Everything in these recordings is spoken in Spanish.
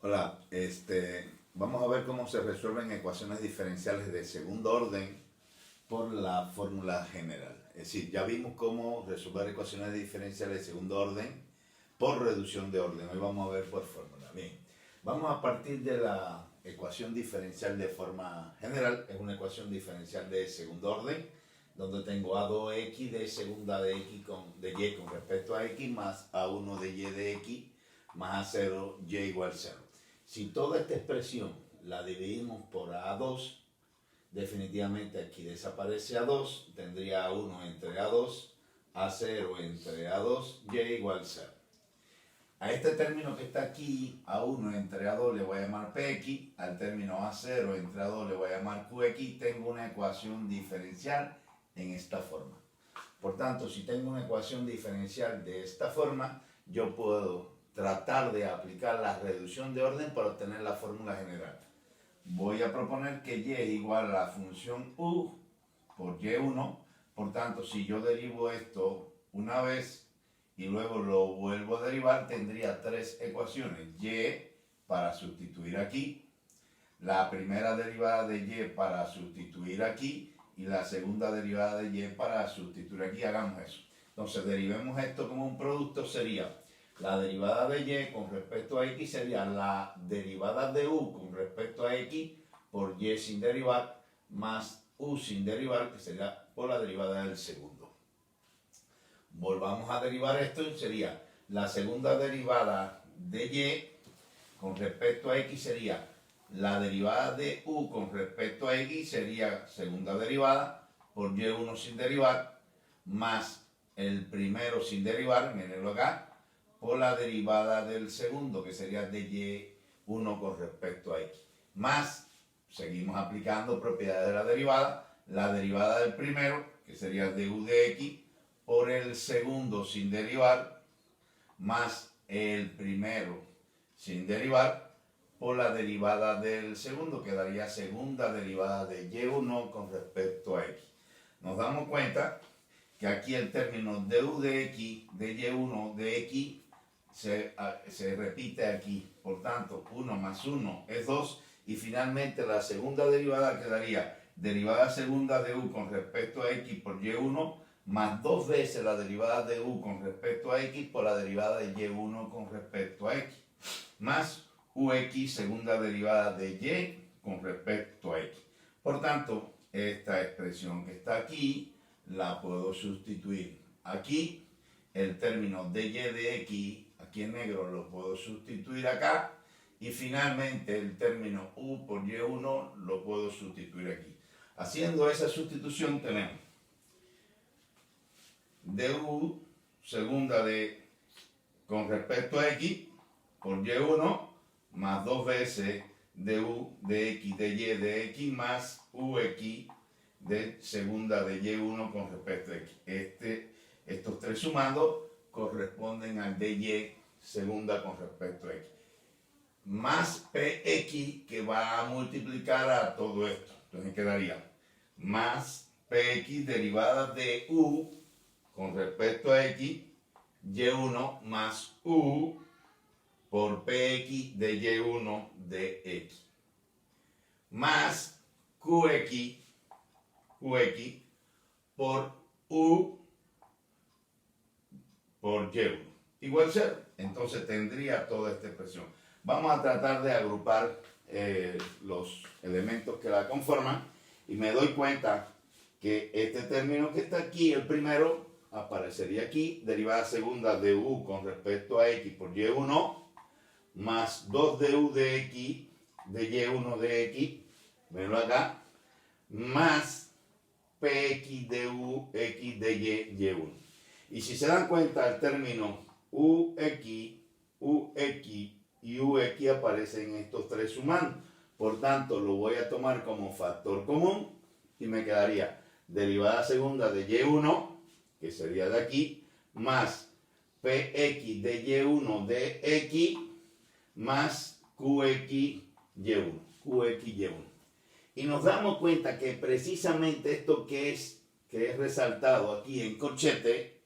Hola, vamos a ver cómo se resuelven ecuaciones diferenciales de segundo orden por la fórmula general. Es decir, ya vimos cómo resolver ecuaciones diferenciales de segundo orden por reducción de orden. Hoy vamos a ver por fórmula. Bien, vamos a partir de la ecuación diferencial de forma general. Es una ecuación diferencial de segundo orden, donde tengo a2x de segunda de y con respecto a x más a1 de y de x más a0 y igual 0. Si toda esta expresión la dividimos por A2, definitivamente aquí desaparece A2, tendría A1 entre A2, A0 entre A2, y igual 0. A este término que está aquí, A1 entre A2 le voy a llamar PX, al término A0 entre A2 le voy a llamar QX, tengo una ecuación diferencial en esta forma. Por tanto, si tengo una ecuación diferencial de esta forma, yo puedo tratar de aplicar la reducción de orden para obtener la fórmula general. Voy a proponer que y es igual a la función u por y1. Por tanto, si yo derivo esto una vez y luego lo vuelvo a derivar, tendría tres ecuaciones. Y para sustituir aquí, la primera derivada de y para sustituir aquí y la segunda derivada de y para sustituir aquí. Hagamos eso. Entonces, derivemos esto como un producto, sería la derivada de y con respecto a x sería la derivada de u con respecto a x por y sin derivar más u sin derivar, que sería por la derivada del segundo. Volvamos a derivar esto y sería la segunda derivada de y con respecto a x sería la derivada de u con respecto a x, sería segunda derivada por y1 sin derivar más el primero sin derivar, mírenlo acá, por la derivada del segundo, que sería de y1 con respecto a x. Más, seguimos aplicando propiedades de la derivada del primero, que sería de u de x, por el segundo sin derivar, más el primero sin derivar, por la derivada del segundo, que daría segunda derivada de y1 con respecto a x. Nos damos cuenta que aquí el término de u de x, de y1 de x, se repite aquí. Por tanto, 1 más 1 es 2. Y finalmente la segunda derivada quedaría derivada segunda de u con respecto a x por y1 más dos veces la derivada de u con respecto a x por la derivada de y1 con respecto a x. Más ux segunda derivada de y con respecto a x. Por tanto, esta expresión que está aquí la puedo sustituir aquí. El término de y de x, aquí en negro, lo puedo sustituir acá. Y finalmente el término u por y1 lo puedo sustituir aquí. Haciendo esa sustitución tenemos du segunda de con respecto a x por y1 más dos veces du de x de y de x más ux de segunda de y1 con respecto a x. Estos tres sumados corresponden al de y segunda con respecto a x. Más px que va a multiplicar a todo esto. Entonces quedaría más px derivada de u con respecto a x, y1 más u por px de y1 de x. Más qx por u por y1 igual 0. Entonces tendría toda esta expresión. Vamos a tratar de agrupar los elementos que la conforman y me doy cuenta que este término que está aquí, el primero, aparecería aquí, derivada segunda de u con respecto a x por y1 más 2 de u de x de y1 de x, venlo acá, más px de u x de y1. Y si se dan cuenta, el término ux y ux aparecen estos tres sumando. Por tanto, lo voy a tomar como factor común y me quedaría derivada segunda de y1, que sería de aquí, más px de y1 de x, más qx y1. Y nos damos cuenta que precisamente esto que es resaltado aquí en corchete,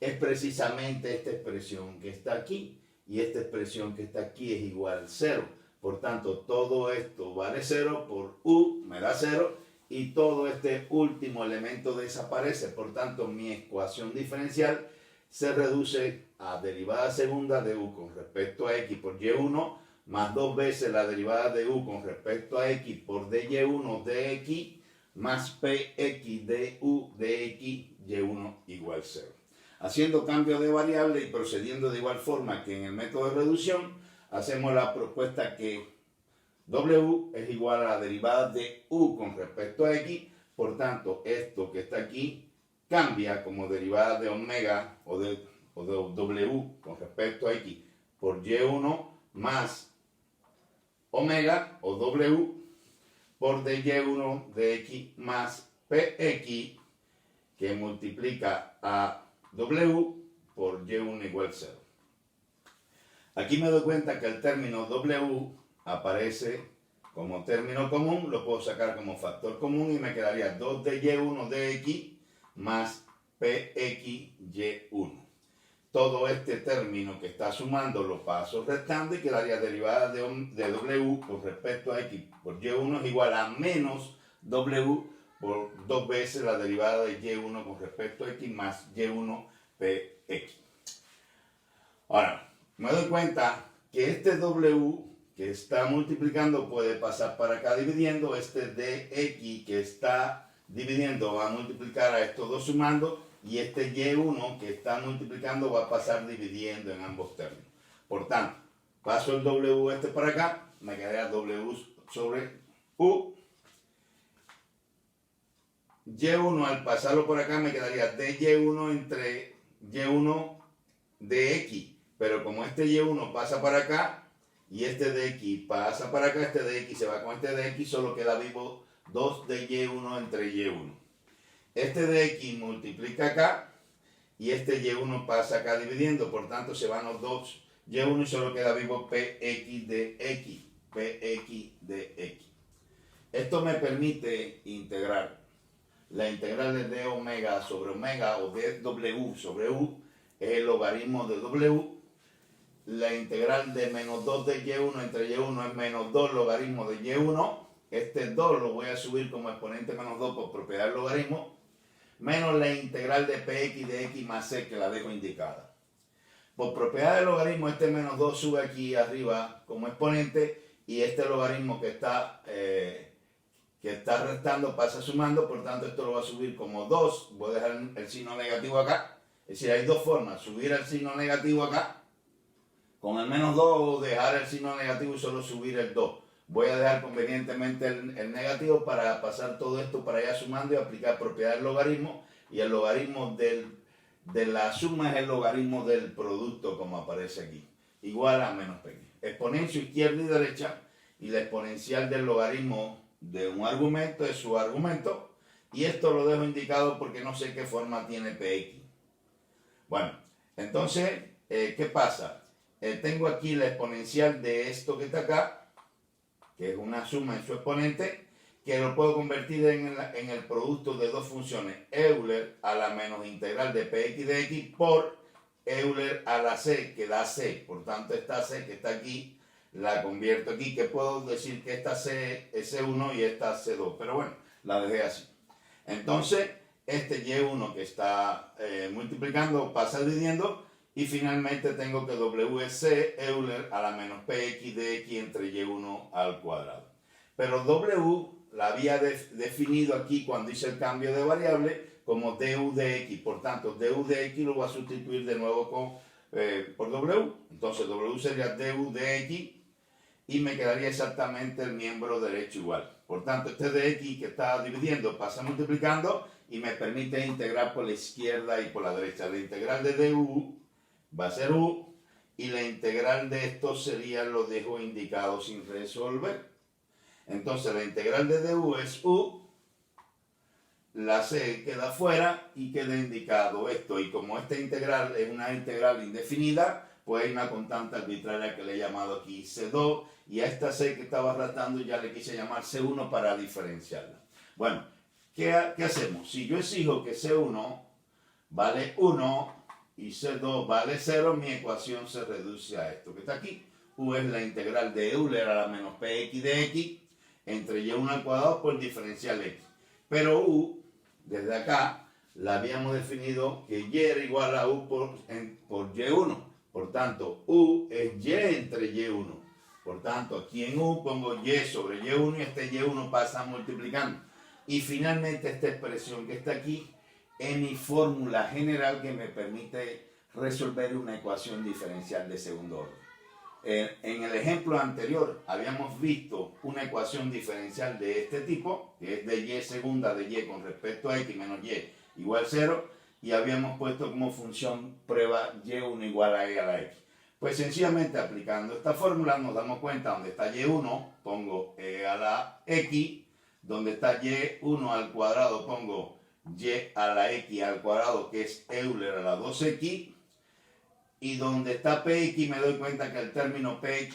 es precisamente esta expresión que está aquí. y esta expresión que está aquí es igual a 0. Por tanto, todo esto vale 0 por u me da 0 y todo este último elemento desaparece. Por tanto, mi ecuación diferencial se reduce a derivada segunda de u con respecto a x por y1 más 2 veces la derivada de u con respecto a x por dy1 de x más px de u de x y1 igual 0. Haciendo cambio de variable y procediendo de igual forma que en el método de reducción, hacemos la propuesta que w es igual a la derivada de u con respecto a x. Por tanto, esto que está aquí cambia como derivada de omega o de w con respecto a x por y1 más omega o w por dy1 de x más px que multiplica a w por y1 igual 0. Aquí me doy cuenta que el término w aparece como término común, lo puedo sacar como factor común y me quedaría 2 de y1 de x más pxy1. Todo este término que está sumando lo paso restando y quedaría derivada de w con respecto a x por y1 es igual a menos w por 2 veces la derivada de y1 con respecto a x más y1 px. Ahora, me doy cuenta que este w que está multiplicando puede pasar para acá dividiendo, este dx que está dividiendo va a multiplicar a estos dos sumando y este y1 que está multiplicando va a pasar dividiendo en ambos términos. Por tanto, paso el w este para acá, me quedaría w sobre u. y1 al pasarlo por acá me quedaría dy1 entre y1 de x, pero como este y1 pasa para acá y este de x pasa para acá, este de x se va con este de x, solo queda vivo 2 de y1 entre y1. Este de x multiplica acá y este y1 pasa acá dividiendo, por tanto se van los dos y1 y solo queda vivo px de x, px de x. Esto me permite integrar la integral de d omega sobre omega o de w sobre u es el logaritmo de w. La integral de menos 2 de y1 entre y1 es menos 2 logaritmo de y1. Este 2 lo voy a subir como exponente menos 2 por propiedad del logaritmo. Menos la integral de px de x más c que la dejo indicada. Por propiedad del logaritmo este menos 2 sube aquí arriba como exponente y este logaritmo que está restando pasa sumando, por tanto esto lo va a subir como 2. Voy a dejar el signo negativo acá. Es decir, hay dos formas, subir el signo negativo acá con el menos 2 o dejar el signo negativo y solo subir el 2. Voy a dejar convenientemente el negativo para pasar todo esto para allá sumando y aplicar propiedad del logaritmo. Y el logaritmo de la suma es el logaritmo del producto como aparece aquí. Igual a menos pequeño. Exponencia izquierda y derecha y la exponencial del logaritmo de un argumento es su argumento. Y esto lo dejo indicado porque no sé qué forma tiene px. Bueno, entonces, ¿qué pasa? Tengo aquí la exponencial de esto que está acá, que es una suma en su exponente, que lo puedo convertir en el producto de dos funciones, Euler a la menos integral de px de x por Euler a la c, que da c. Por tanto, esta c que está aquí, la convierto aquí, que puedo decir que esta c es c1 y esta c2, pero bueno, la dejé así. Entonces, este y1 que está multiplicando pasa dividiendo, y finalmente tengo que w es c Euler a la menos px de x entre y1 al cuadrado. Pero w la había definido aquí cuando hice el cambio de variable como du de x. Por tanto, du de x lo voy a sustituir de nuevo por w. Entonces w sería du de x y me quedaría exactamente el miembro derecho igual. Por tanto, este de x que está dividiendo pasa multiplicando y me permite integrar por la izquierda y por la derecha. La integral de du va a ser u y la integral de esto sería, lo dejo indicado sin resolver. Entonces la integral de du es u, la c queda fuera y queda indicado esto. Y como esta integral es una integral indefinida, pues hay una constante arbitraria que le he llamado aquí c2 y a esta c que estaba tratando ya le quise llamar c1 para diferenciarla. Bueno, ¿qué hacemos? Si yo exijo que c1 vale 1, y C2 vale 0, mi ecuación se reduce a esto que está aquí. U es la integral de Euler a la menos px de x entre y1 al cuadrado por diferencial x. Pero u, desde acá, la habíamos definido que y era igual a u por y1. Por tanto, u es y entre y1. Por tanto, aquí en u pongo y sobre y1 y este y1 pasa multiplicando. Y finalmente esta expresión que está aquí es mi fórmula general que me permite resolver una ecuación diferencial de segundo orden. En el ejemplo anterior habíamos visto una ecuación diferencial de este tipo, que es de y segunda de y con respecto a x menos y igual 0, y habíamos puesto como función prueba y1 igual a e a la x. Pues sencillamente aplicando esta fórmula nos damos cuenta donde está y1, pongo e a la x, donde está y1 al cuadrado pongo y a la x al cuadrado, que es Euler a la 2x, y donde está px me doy cuenta que el término px,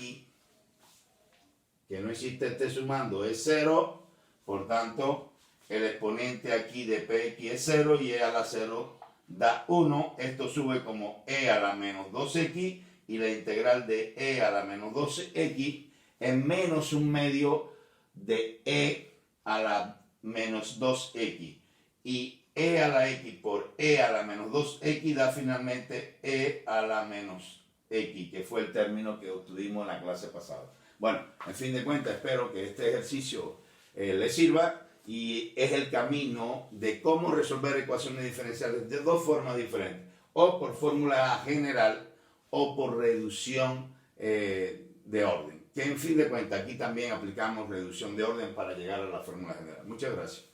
que no existe esté sumando, es 0, por tanto el exponente aquí de px es 0 y e a la 0 da 1, esto sube como e a la menos 2x y la integral de e a la menos 2x es menos un medio de e a la menos 2x, y e a la x por e a la menos 2x da finalmente e a la menos x, que fue el término que obtuvimos en la clase pasada. Bueno, en fin de cuentas, espero que este ejercicio les sirva, y es el camino de cómo resolver ecuaciones diferenciales de dos formas diferentes, o por fórmula general o por reducción de orden. Que en fin de cuentas, aquí también aplicamos reducción de orden para llegar a la fórmula general. Muchas gracias.